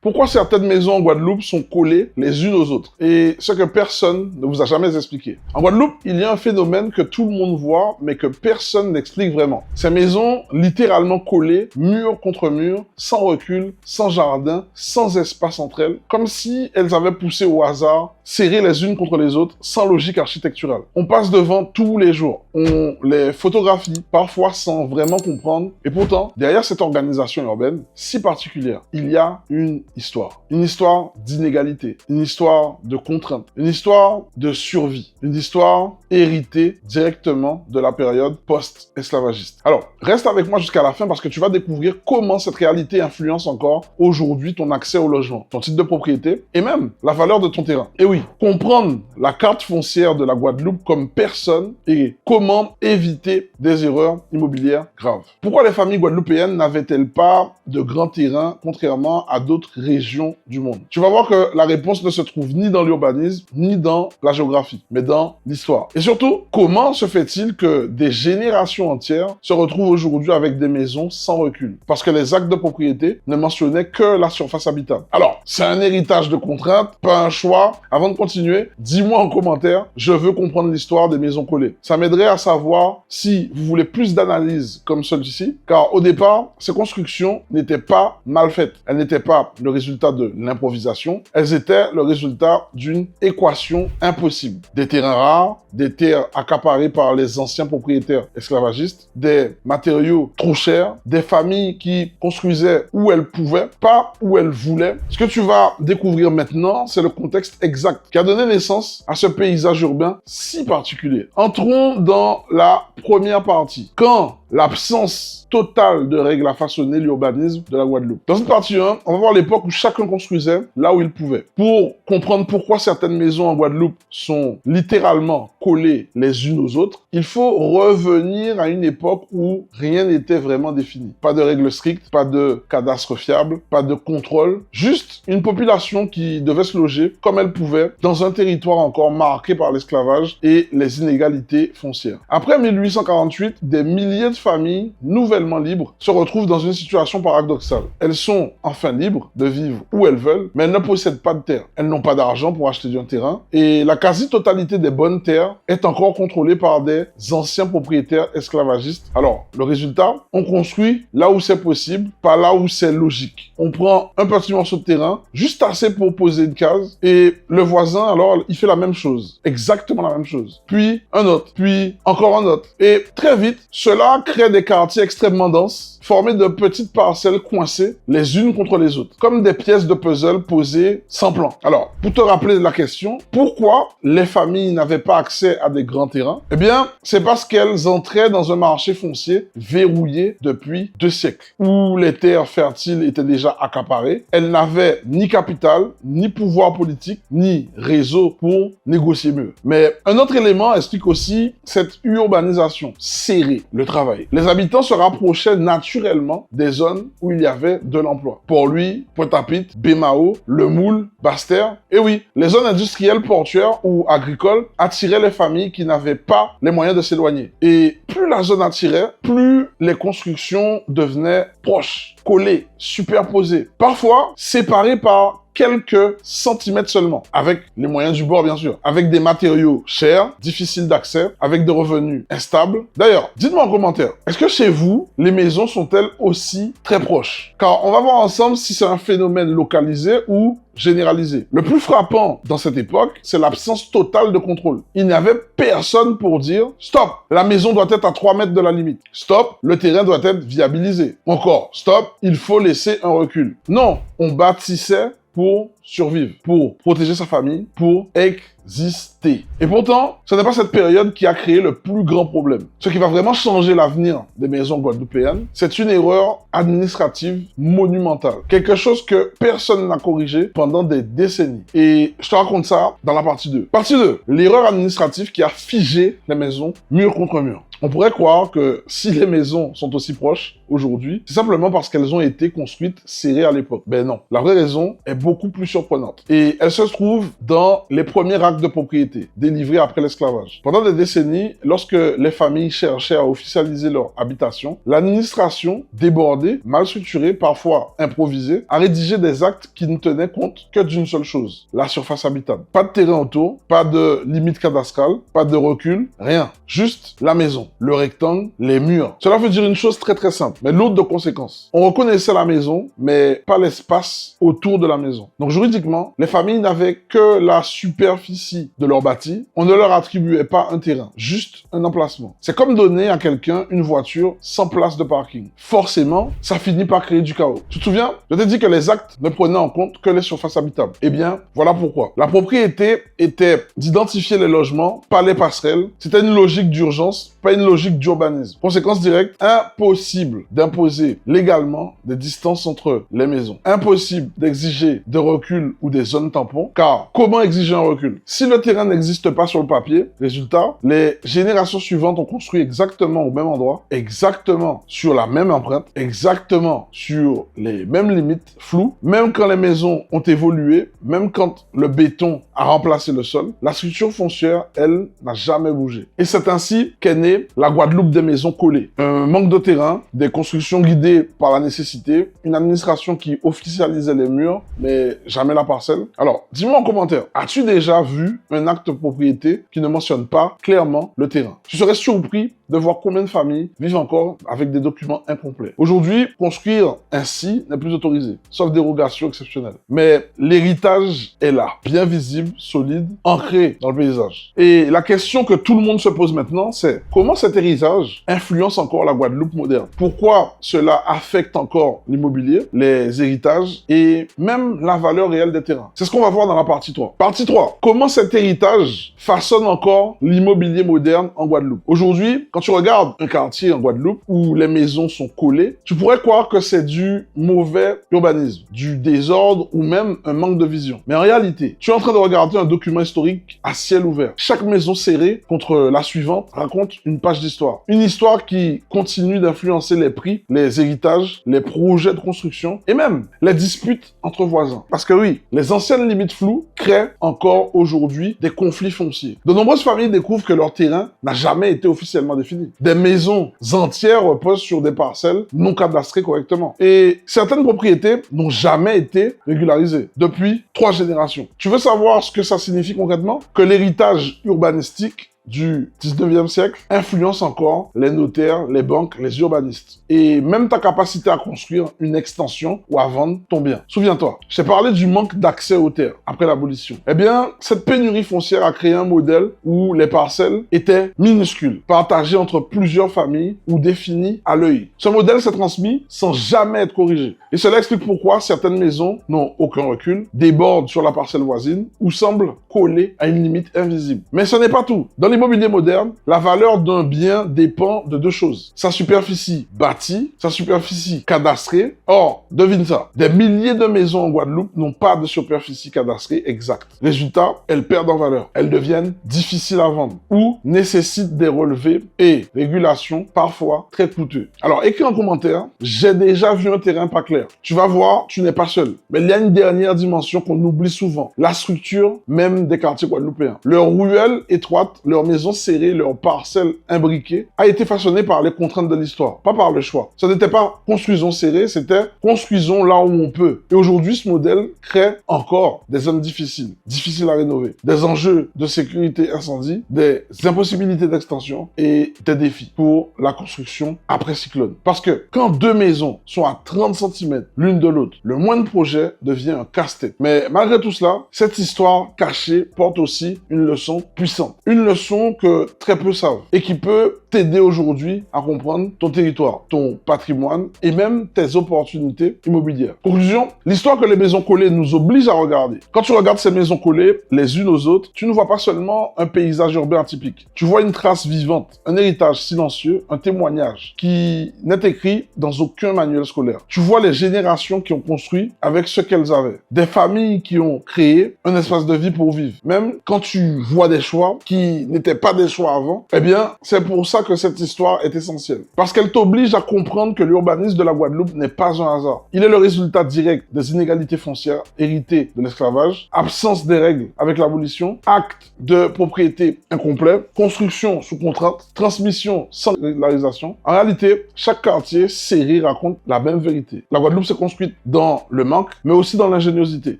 Pourquoi certaines maisons en Guadeloupe sont collées les unes aux autres? Et ce que personne ne vous a jamais expliqué. En Guadeloupe, il y a un phénomène que tout le monde voit, mais que personne n'explique vraiment. Ces maisons littéralement collées, mur contre mur, sans recul, sans jardin, sans espace entre elles, comme si elles avaient poussé au hasard, serrées les unes contre les autres, sans logique architecturale. On passe devant tous les jours. On les photographie, parfois sans vraiment comprendre. Et pourtant, derrière cette organisation urbaine si particulière, il y a une histoire. Une histoire d'inégalité, une histoire de contrainte, une histoire de survie, une histoire héritée directement de la période post-esclavagiste. Alors, reste avec moi jusqu'à la fin parce que tu vas découvrir comment cette réalité influence encore aujourd'hui ton accès au logement, ton titre de propriété et même la valeur de ton terrain. Et oui, comprendre la carte foncière de la Guadeloupe comme personne et comment éviter des erreurs immobilières graves. Pourquoi les familles guadeloupéennes n'avaient-elles pas de grands terrains contrairement à d'autres régions du monde? Tu vas voir que la réponse ne se trouve ni dans l'urbanisme, ni dans la géographie, mais dans l'histoire. Et surtout, comment se fait-il que des générations entières se retrouvent aujourd'hui avec des maisons sans recul? Parce que les actes de propriété ne mentionnaient que la surface habitable. Alors, c'est un héritage de contraintes, pas un choix. Avant de continuer, dis-moi en commentaire, je veux comprendre l'histoire des maisons collées. Ça m'aiderait à savoir si vous voulez plus d'analyse comme celle-ci, car au départ, ces constructions n'étaient pas mal faites. Elles n'étaient pas le résultat de l'improvisation, elles étaient le résultat d'une équation impossible. Des terrains rares, des terres accaparées par les anciens propriétaires esclavagistes, des matériaux trop chers, des familles qui construisaient où elles pouvaient, pas où elles voulaient. Ce que tu vas découvrir maintenant, c'est le contexte exact qui a donné naissance à ce paysage urbain si particulier. Entrons dans la première partie. Quand l'absence totale de règles a façonné l'urbanisme de la Guadeloupe. Dans cette partie 1, on va voir l'époque où chacun construisait là où il pouvait. Pour comprendre pourquoi certaines maisons en Guadeloupe sont littéralement collées les unes aux autres, il faut revenir à une époque où rien n'était vraiment défini. Pas de règles strictes, pas de cadastre fiable, pas de contrôle, juste une population qui devait se loger comme elle pouvait dans un territoire encore marqué par l'esclavage et les inégalités foncières. Après 1848, des milliers de familles nouvellement libres se retrouvent dans une situation paradoxale. Elles sont enfin libres de vivre où elles veulent, mais elles ne possèdent pas de terre. Elles n'ont pas d'argent pour acheter du terrain et la quasi-totalité des bonnes terres est encore contrôlée par des anciens propriétaires esclavagistes. Alors, le résultat, on construit là où c'est possible, pas là où c'est logique. On prend un petit morceau de terrain, juste assez pour poser une case, et le voisin, alors, il fait la même chose. Exactement la même chose. Puis, un autre. Puis, encore un autre. Et très vite, cela crée des quartiers extrêmement denses, formés de petites parcelles coincées les unes contre les autres, comme des pièces de puzzle posées sans plan. Alors, pour te rappeler la question, pourquoi les familles n'avaient pas accès à des grands terrains? Eh bien, c'est parce qu'elles entraient dans un marché foncier verrouillé depuis 2 siècles, où les terres fertiles étaient déjà accaparées. Elles n'avaient ni capital, ni pouvoir politique, ni réseau pour négocier mieux. Mais un autre élément explique aussi cette urbanisation serrée, le travail. Les habitants se rapprochaient naturellement des zones où il y avait de l'emploi. Port-Louis, Pointe-à-Pitre, Bémao, Le Moule, Basse-Terre. Et oui, les zones industrielles, portuaires ou agricoles attiraient les familles qui n'avaient pas les moyens de s'éloigner. Et plus la zone attirait, plus les constructions devenaient proches, collées, superposées, parfois séparées par quelques centimètres seulement, avec les moyens du bord bien sûr, avec des matériaux chers, difficiles d'accès, avec des revenus instables. D'ailleurs, dites-moi en commentaire, est-ce que chez vous, les maisons sont-elles aussi très proches? Car on va voir ensemble si c'est un phénomène localisé ou généralisé. Le plus frappant dans cette époque, c'est l'absence totale de contrôle. Il n'y avait personne pour dire « Stop, la maison doit être à 3 mètres de la limite. Stop, le terrain doit être viabilisé. Encore, stop, il faut laisser un recul. » Non, on bâtissait pour survivre, pour protéger sa famille, pour exister. Et pourtant, ce n'est pas cette période qui a créé le plus grand problème. Ce qui va vraiment changer l'avenir des maisons guadeloupéennes, c'est une erreur administrative monumentale. Quelque chose que personne n'a corrigé pendant des décennies. Et je te raconte ça dans la partie 2. Partie 2, l'erreur administrative qui a figé les maisons mur contre mur. On pourrait croire que si les maisons sont aussi proches, aujourd'hui, c'est simplement parce qu'elles ont été construites serrées à l'époque. Ben non. La vraie raison est beaucoup plus surprenante. Et elle se trouve dans les premiers actes de propriété, délivrés après l'esclavage. Pendant des décennies, lorsque les familles cherchaient à officialiser leur habitation, l'administration, débordée, mal structurée, parfois improvisée, a rédigé des actes qui ne tenaient compte que d'une seule chose, la surface habitable. Pas de terrain autour, pas de limite cadastrale, pas de recul, rien. Juste la maison, le rectangle, les murs. Cela veut dire une chose très très simple, mais lourde de conséquences. On reconnaissait la maison, mais pas l'espace autour de la maison. Donc juridiquement, les familles n'avaient que la superficie de leur bâti. On ne leur attribuait pas un terrain, juste un emplacement. C'est comme donner à quelqu'un une voiture sans place de parking. Forcément, ça finit par créer du chaos. Tu te souviens? Je t'ai dit que les actes ne prenaient en compte que les surfaces habitables. Eh bien, voilà pourquoi. La propriété était d'identifier les logements, pas les passerelles. C'était une logique d'urgence, pas une logique d'urbanisme. Conséquence directe, impossible d'imposer légalement des distances entre les maisons. Impossible d'exiger des reculs ou des zones tampons, car comment exiger un recul? Si le terrain n'existe pas sur le papier, résultat, les générations suivantes ont construit exactement au même endroit, exactement sur la même empreinte, exactement sur les mêmes limites floues, même quand les maisons ont évolué, même quand le béton a remplacé le sol, la structure foncière, elle, n'a jamais bougé. Et c'est ainsi qu'est née la Guadeloupe des maisons collées. Un manque de terrain, des constructions guidées par la nécessité, une administration qui officialisait les murs, mais jamais la parcelle. Alors, dis-moi en commentaire, as-tu déjà vu un acte de propriété qui ne mentionne pas clairement le terrain? Tu serais surpris de voir combien de familles vivent encore avec des documents incomplets. Aujourd'hui, construire ainsi n'est plus autorisé, sauf dérogation exceptionnelle. Mais l'héritage est là, bien visible, solide, ancré dans le paysage. Et la question que tout le monde se pose maintenant, c'est comment cet héritage influence encore la Guadeloupe moderne? Pourquoi cela affecte encore l'immobilier, les héritages et même la valeur réelle des terrains? C'est ce qu'on va voir dans la partie 3. Partie 3. Comment cet héritage façonne encore l'immobilier moderne en Guadeloupe? Aujourd'hui, quand tu regardes un quartier en Guadeloupe où les maisons sont collées, tu pourrais croire que c'est du mauvais urbanisme, du désordre ou même un manque de vision. Mais en réalité, tu es en train de regarder un document historique à ciel ouvert. Chaque maison serrée contre la suivante raconte une page d'histoire. Une histoire qui continue d'influencer les prix, les héritages, les projets de construction et même les disputes entre voisins. Parce que oui, les anciennes limites floues créent encore aujourd'hui des conflits fonciers. De nombreuses familles découvrent que leur terrain n'a jamais été officiellement défini. Des maisons entières reposent sur des parcelles non cadastrées correctement. Et certaines propriétés n'ont jamais été régularisées depuis 3 générations. Tu veux savoir ce que ça signifie concrètement? Que l'héritage urbanistique du 19e siècle influence encore les notaires, les banques, les urbanistes. Et même ta capacité à construire une extension ou à vendre ton bien. Souviens-toi, je t'ai parlé du manque d'accès aux terres après l'abolition. Eh bien, cette pénurie foncière a créé un modèle où les parcelles étaient minuscules, partagées entre plusieurs familles ou définies à l'œil. Ce modèle s'est transmis sans jamais être corrigé. Et cela explique pourquoi certaines maisons n'ont aucun recul, débordent sur la parcelle voisine ou semblent collées à une limite invisible. Mais ce n'est pas tout. Dans l'immobilier moderne, la valeur d'un bien dépend de 2 choses. Sa superficie bâtie, sa superficie cadastrée. Or, devine ça, des milliers de maisons en Guadeloupe n'ont pas de superficie cadastrée exacte. Résultat, elles perdent en valeur. Elles deviennent difficiles à vendre ou nécessitent des relevés et régulations parfois très coûteux. Alors, écris en commentaire, j'ai déjà vu un terrain pas clair. Tu vas voir, tu n'es pas seul. Mais il y a une dernière dimension qu'on oublie souvent. La structure même des quartiers guadeloupéens. Leurs ruelles étroites, leurs maisons serrées, leurs parcelles imbriquées a été façonnée par les contraintes de l'histoire, pas par le choix. Ce n'était pas construisons serrées, c'était construisons là où on peut. Et aujourd'hui, ce modèle crée encore des zones difficiles à rénover, des enjeux de sécurité incendie, des impossibilités d'extension et des défis pour la construction après cyclone. Parce que quand 2 maisons sont à 30 cm l'une de l'autre, le moindre projet devient un casse-tête. Mais malgré tout cela, cette histoire cachée porte aussi une leçon puissante. Une leçon que très peu savent et qui peut t'aider aujourd'hui à comprendre ton territoire, ton patrimoine et même tes opportunités immobilières. Conclusion, l'histoire que les maisons collées nous oblige à regarder. Quand tu regardes ces maisons collées les unes aux autres, tu ne vois pas seulement un paysage urbain atypique. Tu vois une trace vivante, un héritage silencieux, un témoignage qui n'est écrit dans aucun manuel scolaire. Tu vois les générations qui ont construit avec ce qu'elles avaient. Des familles qui ont créé un espace de vie pour vivre. Même quand tu vois des choix qui n'étaient pas des choix avant, eh bien, c'est pour ça ça que cette histoire est essentielle. Parce qu'elle t'oblige à comprendre que l'urbanisme de la Guadeloupe n'est pas un hasard. Il est le résultat direct des inégalités foncières héritées de l'esclavage, absence des règles avec l'abolition, acte de propriété incomplet, construction sous contrainte, transmission sans régularisation. En réalité, chaque quartier serré raconte la même vérité. La Guadeloupe s'est construite dans le manque, mais aussi dans l'ingéniosité.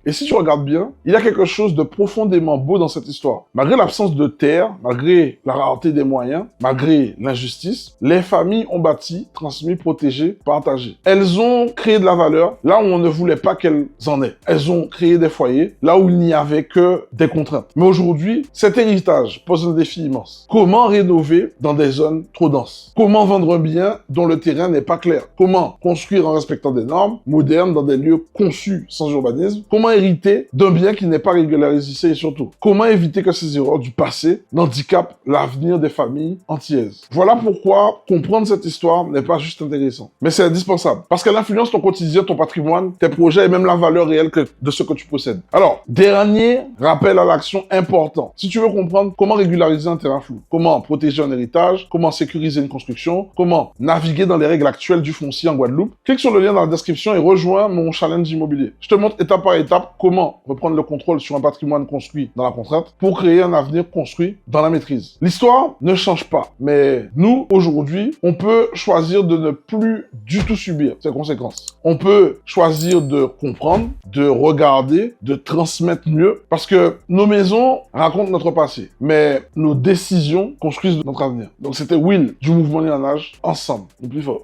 Et si tu regardes bien, il y a quelque chose de profondément beau dans cette histoire. Malgré l'absence de terre, malgré la rareté des moyens, malgré l'injustice, les familles ont bâti, transmis, protégé, partagé. Elles ont créé de la valeur là où on ne voulait pas qu'elles en aient. Elles ont créé des foyers là où il n'y avait que des contraintes. Mais aujourd'hui, cet héritage pose un défi immense. Comment rénover dans des zones trop denses? Comment vendre un bien dont le terrain n'est pas clair? Comment construire en respectant des normes modernes dans des lieux conçus sans urbanisme? Comment hériter d'un bien qui n'est pas régularisé et surtout, comment éviter que ces erreurs du passé n'handicapent l'avenir des familles antillaises? Voilà pourquoi comprendre cette histoire n'est pas juste intéressant, mais c'est indispensable parce qu'elle influence ton quotidien, ton patrimoine, tes projets et même la valeur réelle de ce que tu possèdes. Alors, dernier rappel à l'action important. Si tu veux comprendre comment régulariser un terrain flou, comment protéger un héritage, comment sécuriser une construction, comment naviguer dans les règles actuelles du foncier en Guadeloupe, clique sur le lien dans la description et rejoins mon challenge immobilier. Je te montre étape par étape comment reprendre le contrôle sur un patrimoine construit dans la contrainte pour créer un avenir construit dans la maîtrise. L'histoire ne change pas, mais nous, aujourd'hui, on peut choisir de ne plus du tout subir ses conséquences. On peut choisir de comprendre, de regarder, de transmettre mieux, parce que nos maisons racontent notre passé, mais nos décisions construisent notre avenir. Donc c'était Will du mouvement Lianage, ensemble, nous plus fort.